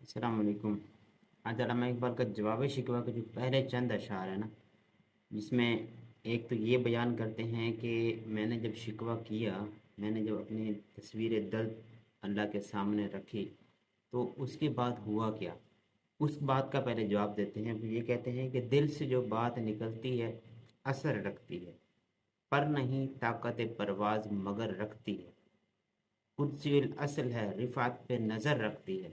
अस्सलाम वालेकुम। आज अल्लामा इकबाल का जवाब शिकवा के जो पहले चंद अशार है ना, जिसमें एक तो ये बयान करते हैं कि मैंने जब शिकवा किया, मैंने जब अपनी तस्वीर दर्द अल्लाह के सामने रखी, तो उसके बाद हुआ क्या। उस बात का पहले जवाब देते हैं। वो ये कहते हैं कि दिल से जो बात निकलती है असर रखती है, पर नहीं ताकत परवाज़ मगर रखती है। कुदसिल असल है रिफ़ात पे नज़र रखती है,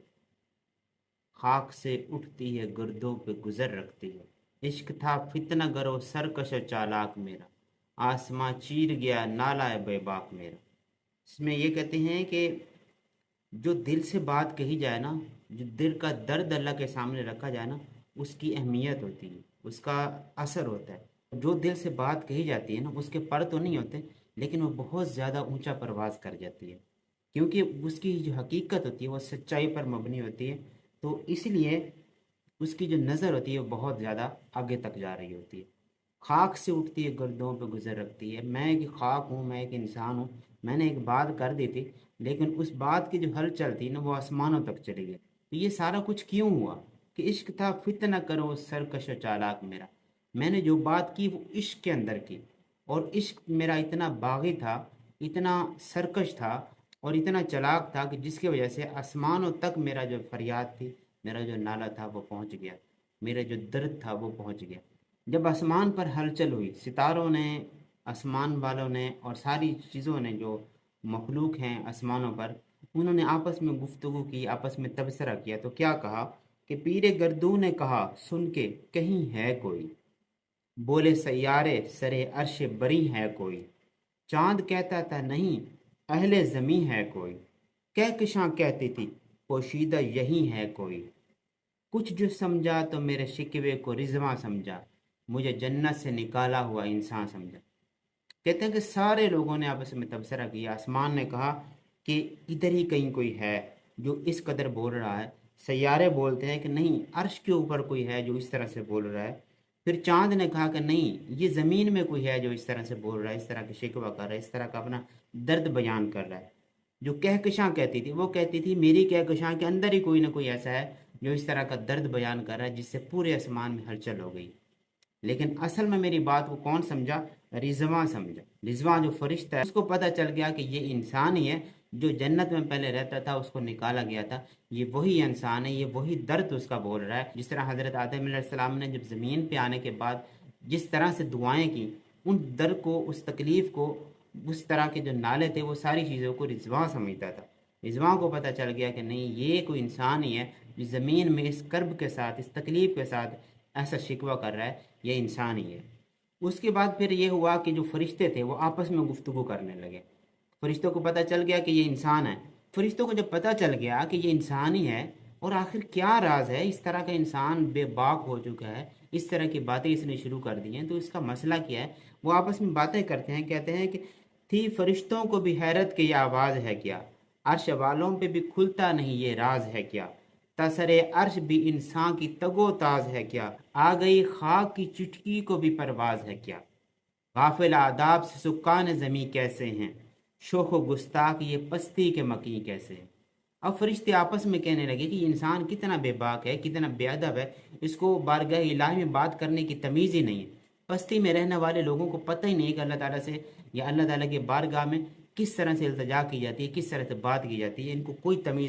खाक से उठती है गर्दों पे गुजर रखती है। इश्क था फितना गरो सरकश चालाक मेरा, आसमां चीर गया नाला है बेबाक मेरा। इसमें ये कहते हैं कि जो दिल से बात कही जाए ना, जो दिल का दर्द अल्लाह के सामने रखा जाए ना, उसकी अहमियत होती है, उसका असर होता है। जो दिल से बात कही जाती है ना, उसके पर तो नहीं होते, लेकिन वो बहुत ज़्यादा ऊंचा परवाज़ कर जाती है, क्योंकि उसकी जो हकीकत होती है वो सच्चाई पर मबनी होती है। तो इसलिए उसकी जो नज़र होती है वो बहुत ज़्यादा आगे तक जा रही होती है। खाक से उठती है गर्दों पे गुजर रखती है। मैं एक खाक हूँ, मैं एक इंसान हूँ। मैंने एक बात कर दी थी, लेकिन उस बात की जो हलचल थी ना, वो आसमानों तक चली गई। तो ये सारा कुछ क्यों हुआ कि इश्क था फितना करो सरकश चालाक मेरा। मैंने जो बात की वो इश्क के अंदर की, और इश्क मेरा इतना बागी था, इतना सरकश था और इतना चालाक था कि जिसकी वजह से आसमानों तक मेरा जो फरियाद थी, मेरा जो नाला था वो पहुंच गया, मेरा जो दर्द था वो पहुंच गया। जब आसमान पर हलचल हुई, सितारों ने, आसमान वालों ने और सारी चीज़ों ने, जो मखलूक हैं आसमानों पर, उन्होंने आपस में गुफ्तगू की, आपस में तबसरा किया। तो क्या कहा कि पीरे गर्दू ने कहा सुन के कहीं है कोई, बोले सैयारे सरे अर्श बरी है कोई। चांद कहता था नहीं अहले ज़मीं है कोई, कहकशां कहती थी पोशीदा यही है कोई। कुछ जो समझा तो मेरे शिकवे को रिजवां समझा, मुझे जन्नत से निकाला हुआ इंसान समझा। कहते हैं कि सारे लोगों ने आपस में तबसरा किया। आसमान ने कहा कि इधर ही कहीं कोई है जो इस कदर बोल रहा है। सैयारे बोलते हैं कि नहीं, अर्श के ऊपर कोई है जो इस तरह से बोल रहा है। फिर चांद ने कहा कि नहीं, ये ज़मीन में कोई है जो इस तरह से बोल रहा है, इस तरह की शिकवा कर रहा है, इस तरह का अपना दर्द बयान कर रहा है। जो कहकशां कहती थी वो कहती थी मेरी कहकशां के अंदर ही कोई ना कोई ऐसा है जो इस तरह का दर्द बयान कर रहा है, जिससे पूरे आसमान में हलचल हो गई। लेकिन असल में मेरी बात को कौन समझा? रिजवां समझा। रिजवां जो फरिश्ता है, उसको पता चल गया कि ये इंसान ही है जो जन्नत में पहले रहता था, उसको निकाला गया था। ये वही इंसान है, ये वही दर्द उसका बोल रहा है। जिस तरह हज़रत आदम अलैहिस्सलाम ने जब ज़मीन पे आने के बाद जिस तरह से दुआएं की, उन दर्द को, उस तकलीफ़ को, उस तरह के जो नाले थे, वो सारी चीज़ों को रिजवां समझता था। रिजवां को पता चल गया कि नहीं, ये कोई इंसान ही है जो ज़मीन में इस कर्ब के साथ, इस तकलीफ़ के साथ ऐसा शिकवा कर रहा है, ये इंसान ही है। उसके बाद फिर ये हुआ कि जो फरिश्ते थे वो आपस में गुफ्तगू करने लगे। फरिश्तों को पता चल गया कि ये इंसान है। फरिश्तों को जब पता चल गया कि ये इंसान ही है, और आखिर क्या राज है, इस तरह का इंसान बेबाक हो चुका है, इस तरह की बातें इसने शुरू कर दी हैं, तो इसका मसला क्या है। वो आपस में बातें करते हैं, कहते हैं कि थी फरिश्तों को भी हैरत कि ये आवाज़ है क्या, अर्श वालों पे भी खुलता नहीं ये राज है क्या, तसरे अर्श भी इंसान की तगो ताज है क्या, आ गई खाक की चुटकी को भी परवाज है क्या। गाफिल आदाब से सुकान ज़मी कैसे हैं, शोख व गुस्ताख ये पस्ती के मकी कैसे हैं। अब फरिश्ते आपस में कहने लगे कि ये इंसान कितना बेबाक है, कितना बेअदब है, इसको बारगाह इलाही में बात करने की तमीज़ ही नहीं है। बस्ती में रहने वाले लोगों को पता ही नहीं कि अल्लाह ताला से या अल्लाह ताला के बारगाह में किस तरह से इल्तिजा की जाती है, किस तरह से बात की जाती है, इनको कोई तमीज़